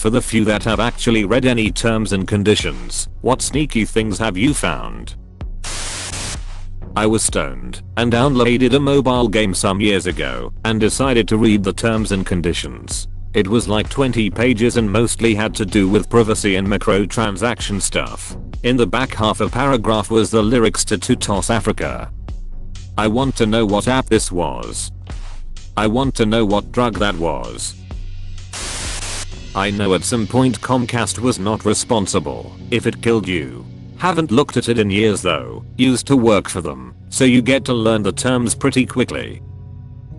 For the few that have actually read any terms and conditions, what sneaky things have you found? I was stoned and downloaded a mobile game some years ago and decided to read the terms and conditions. It was like 20 pages and mostly had to do with privacy and microtransaction stuff. In the back half a paragraph was the lyrics to Tutos Africa. I want to know what app this was. I want to know what drug that was. I know at some point Comcast was not responsible if it killed you. Haven't looked at it in years though, used to work for them, so you get to learn the terms pretty quickly.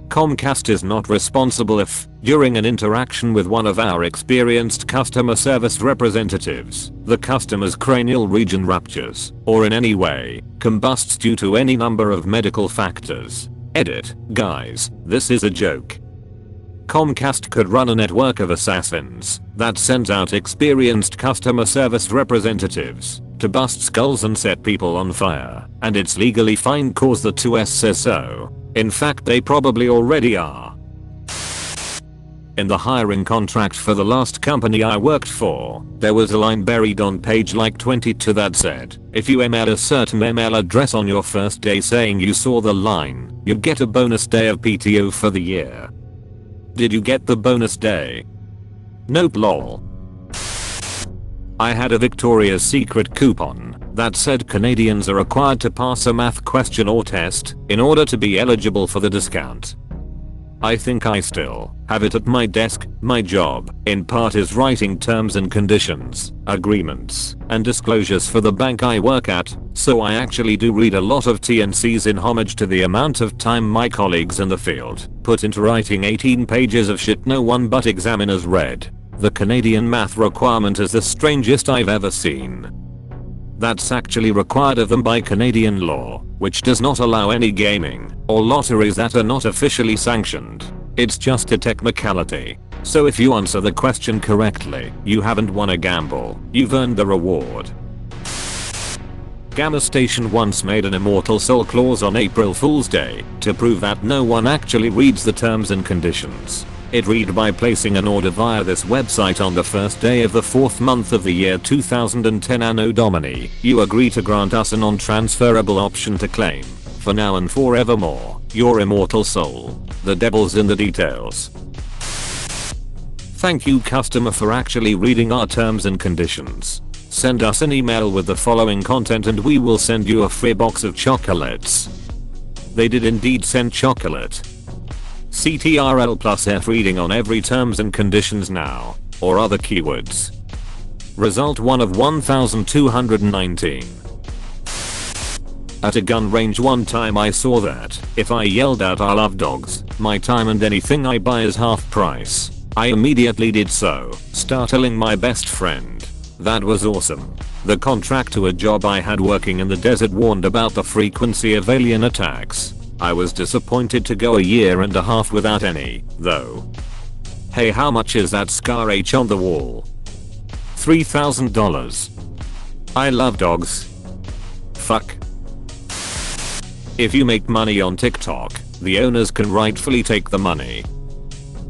Comcast is not responsible if, during an interaction with one of our experienced customer service representatives, the customer's cranial region ruptures, or in any way, combusts due to any number of medical factors. Edit, guys, this is a joke. Comcast could run a network of assassins that sends out experienced customer service representatives to bust skulls and set people on fire, and it's legally fine cause the 2S says so. In fact, they probably already are. In the hiring contract for the last company I worked for, there was a line buried on page like 22 that said, if you email a certain email address on your first day saying you saw the line, you'd get a bonus day of PTO for the year. Did you get the bonus day? Nope, lol. I had a Victoria's Secret coupon that said Canadians are required to pass a math question or test in order to be eligible for the discount. I think I still have it at my desk. My job, in part, is writing terms and conditions, agreements, and disclosures for the bank I work at, so I actually do read a lot of T&Cs in homage to the amount of time my colleagues in the field put into writing 18 pages of shit no one but examiners read. The Canadian math requirement is the strangest I've ever seen. That's actually required of them by Canadian law, which does not allow any gaming or lotteries that are not officially sanctioned. It's just a technicality. So if you answer the question correctly, you haven't won a gamble, you've earned the reward. Gamma Station once made an immortal soul clause on April Fool's Day to prove that no one actually reads the terms and conditions. It read, by placing an order via this website on the first day of the fourth month of the year 2010 Anno Domini, you agree to grant us a non-transferable option to claim, for now and forevermore, your immortal soul. The devil's in the details. Thank you, customer, for actually reading our terms and conditions. Send us an email with the following content and we will send you a free box of chocolates. They did indeed send chocolate. CTRL plus F reading on every terms and conditions now, or other keywords. Result 1 of 1219. At a gun range one time I saw that if I yelled out I love dogs, my time and anything I buy is half price. I immediately did so, startling my best friend. That was awesome. The contract to a job I had working in the desert warned about the frequency of alien attacks. I was disappointed to go a year and a half without any, though. Hey, how much is that scar H on the wall? $3,000. I love dogs. Fuck. If you make money on TikTok, the owners can rightfully take the money.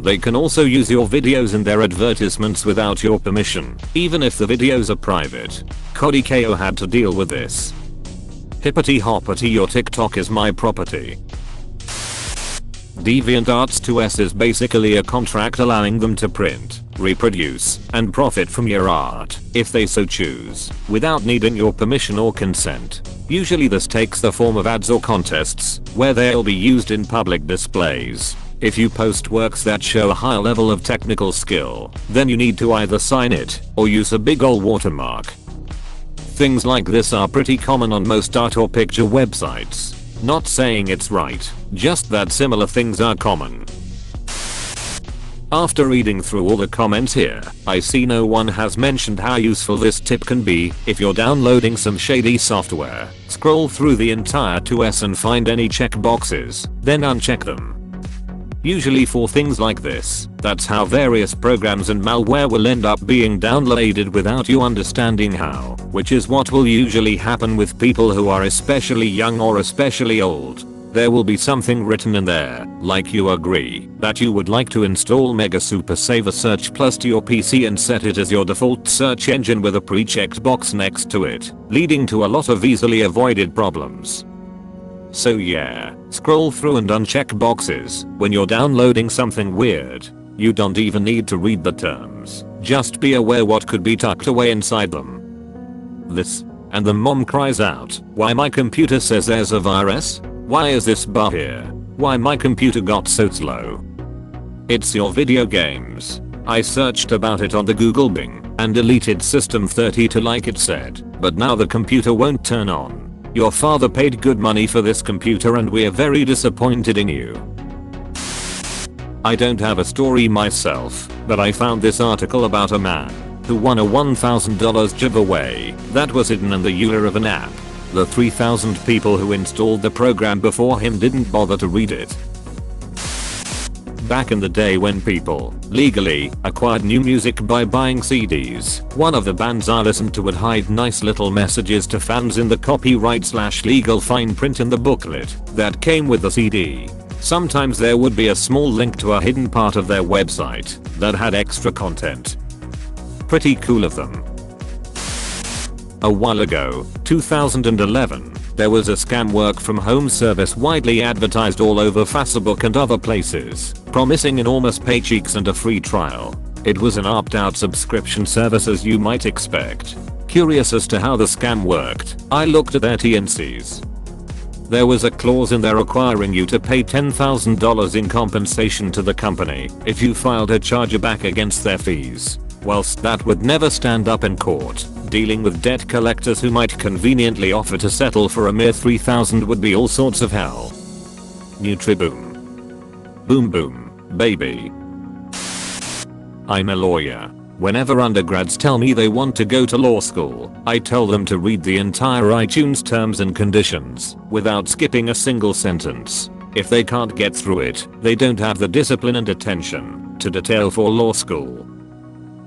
They can also use your videos in their advertisements without your permission, even if the videos are private. Cody Ko had to deal with this. Hippity hoppity, your TikTok is my property. DeviantArts 2S is basically a contract allowing them to print, reproduce, and profit from your art, if they so choose, without needing your permission or consent. Usually this takes the form of ads or contests, where they'll be used in public displays. If you post works that show a high level of technical skill, then you need to either sign it, or use a big ol' watermark. Things like this are pretty common on most art or picture websites. Not saying it's right, just that similar things are common. After reading through all the comments here, I see no one has mentioned how useful this tip can be if you're downloading some shady software. Scroll through the entire 2S and find any checkboxes, then uncheck them. Usually for things like this, that's how various programs and malware will end up being downloaded without you understanding how, which is what will usually happen with people who are especially young or especially old. there will be something written in there, like you agree that you would like to install Mega Super Saver Search Plus to your PC and set it as your default search engine with a pre-checked box next to it, leading to a lot of easily avoided problems. So yeah, scroll through and uncheck boxes when you're downloading something weird. You don't even need to read the terms, just be aware what could be tucked away inside them. This, and the mom cries out, "Why my computer says there's a virus? Why is this bar here? Why my computer got so slow?" It's your video games. I searched about it on the Google Bing and deleted System 32 like it said, but now the computer won't turn on. Your father paid good money for this computer and we're very disappointed in you. I don't have a story myself, but I found this article about a man who won a $1,000 giveaway that was hidden in the URL of an app. The 3,000 people who installed the program before him didn't bother to read it. Back in the day when people legally acquired new music by buying CDs, one of the bands I listened to would hide nice little messages to fans in the copyright/legal fine print in the booklet that came with the CD. Sometimes there would be a small link to a hidden part of their website that had extra content. Pretty cool of them. A while ago, 2011, there was a scam work from home service widely advertised all over Facebook and other places, promising enormous paychecks and a free trial. It was an opt-out subscription service as you might expect. Curious as to how the scam worked, I looked at their T&Cs. There was a clause in there requiring you to pay $10,000 in compensation to the company if you filed a chargeback against their fees. Whilst that would never stand up in court, dealing with debt collectors who might conveniently offer to settle for a mere $3,000 would be all sorts of hell. Nutriboom. Boom boom, baby. I'm a lawyer. Whenever undergrads tell me they want to go to law school, I tell them to read the entire iTunes terms and conditions without skipping a single sentence. If they can't get through it, they don't have the discipline and attention to detail for law school.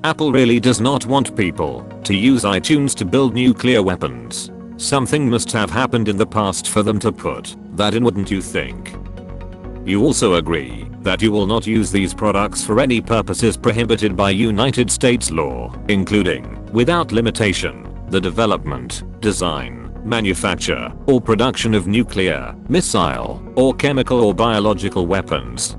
Apple really does not want people to use iTunes to build nuclear weapons. Something must have happened in the past for them to put that in, wouldn't you think? You also agree that you will not use these products for any purposes prohibited by United States law, including, without limitation, the development, design, manufacture, or production of nuclear, missile, or chemical or biological weapons.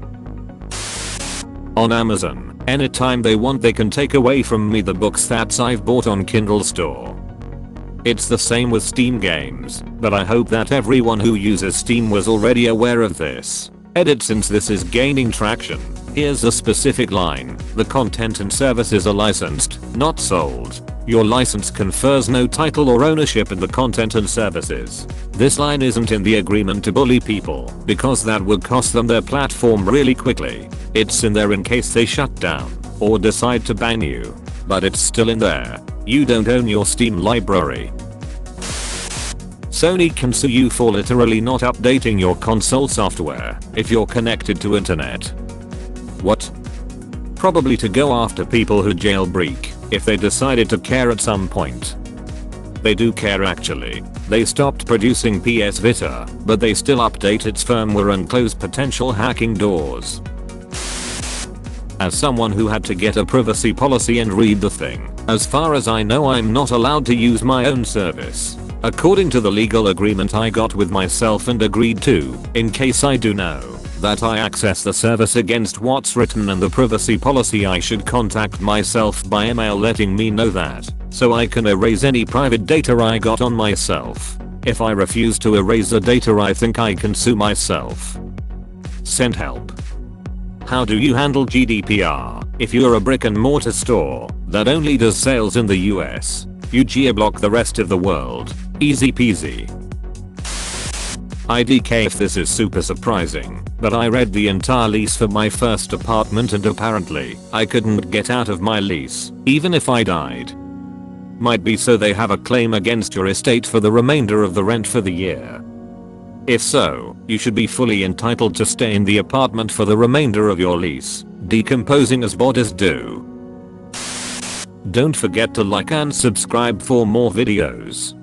On Amazon, anytime they want they can take away from me the books that I've bought on Kindle Store. It's the same with Steam games, but I hope that everyone who uses Steam was already aware of this. Edit: since this is gaining traction, here's a specific line: the content and services are licensed, not sold. Your license confers no title or ownership in the content and services. This line isn't in the agreement to bully people, because that would cost them their platform really quickly. It's in there in case they shut down or decide to ban you. But it's still in there. You don't own your Steam library. Sony can sue you for literally not updating your console software if you're connected to internet. What? Probably to go after people who jailbreak if they decided to care at some point. They do care actually. They stopped producing PS Vita, but they still update its firmware and close potential hacking doors. As someone who had to get a privacy policy and read the thing, as far as I know I'm not allowed to use my own service. According to the legal agreement I got with myself and agreed to, in case I do know that I access the service against what's written in the privacy policy, I should contact myself by email letting me know that, so I can erase any private data I got on myself. If I refuse to erase the data, I think I can sue myself. Send help. How do you handle GDPR if you're a brick and mortar store that only does sales in the US? You geo-block the rest of the world. Easy peasy. IDK if this is super surprising, but I read the entire lease for my first apartment and apparently I couldn't get out of my lease, even if I died. Might be so they have a claim against your estate for the remainder of the rent for the year. If so, you should be fully entitled to stay in the apartment for the remainder of your lease, decomposing as bodies do. Don't forget to like and subscribe for more videos.